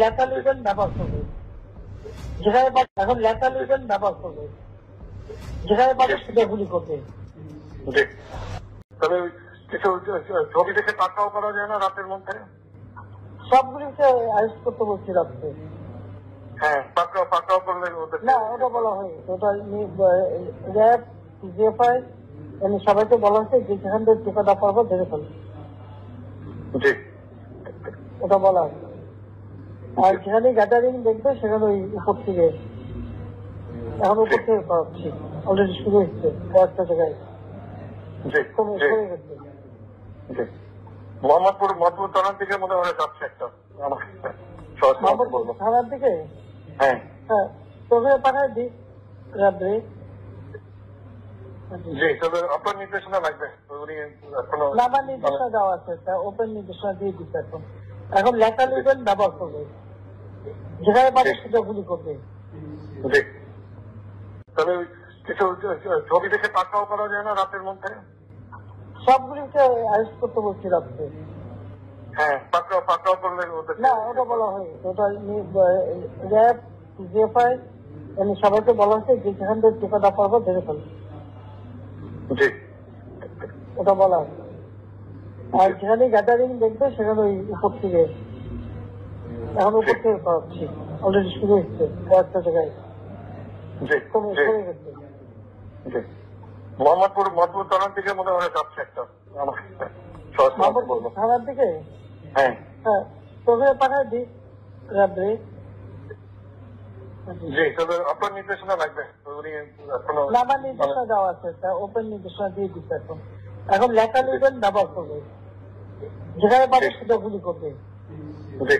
লেখা লিখবেন ব্যবহার করবে, যেখানে এখন লেখা লিখবেন ব্যবহার করবে, যেখানে পাবে সেটা গুলি করবে। তবে কিছু ছবি দেখে পাকড়াও করা যায় না রাতের মধ্যে? সবগুলিকে অ্যারেস্ট করতে বলছি রাত্রে। হ্যাঁ, পাকড়াও করলে না, ওটা বলা হয়নি, ওটা র্যাব জিএফআই এমনি সবাইকে বলা হয়েছে যে যেখান থেকে টিকাটা পারবো ধরে ফেলবে, ওটা বলা হয়েছে। আর যেখানে গ্যাদারিং দেখবে সেখানে ওই উপর থেকে এখন উপর থেকে করাচ্ছি, অলরেডি শুরু হচ্ছে কয়েকটা জায়গায় কমে গেছে। মোহাম্মদপুর থানার দিকে মনে হয় যাচ্ছে একটা থানার দিকে। হ্যাঁ হ্যাঁ, তোকে পাঠায় দিই রাত্রে। জি, তবে আপনার নির্দেশনা লাগবে। উনি এখনো আমার নির্দেশনা দেওয়া আছে, ওপেন নির্দেশনা দিয়ে দিচ্ছে। এখন লেখা লিখবেন ব্যবহার করবে, যেখানে পাবে সেটা গুলি করবে। জি, তবে কিছু ছবি দেখে পাকড়াও করা যায় না রাতের মধ্যে? সবগুলিকে অ্যারেস্ট করতে বলছি রাত্রে। হ্যাঁ, পাকড়াও করলে না, ওটা বলা হয়নি, ওটা র্যাব জিএফআই এমনি সবাইকে বলা হয়েছে যে যেখান থেকে টিকাটা পারবো ধরে ফেলবে, ওটা বলা হয়েছে। আর যেখানে গ্যাদারিং দেখবে সেখানে ওই উপর থেকে এখন উপর থেকে করাচ্ছি, অলরেডি শুরু হচ্ছে কয়েকটা জায়গায় কমে গেছে। মোহাম্মদপুর থানার দিকে মনে হয় যাচ্ছে একটা থানার দিকে। হ্যাঁ হ্যাঁ, তোকে পাঠায় দিই রাত্রে। জি, তবে আপনার নির্দেশনা লাগবে। উনি এখনো আমার নির্দেশনা দেওয়া আছে, ওপেন নির্দেশনা দিয়ে দিচ্ছে। এখন লেখা লিখবেন ব্যবহার করবে, যেখানে পাবে সেটা গুলি করবে। জি।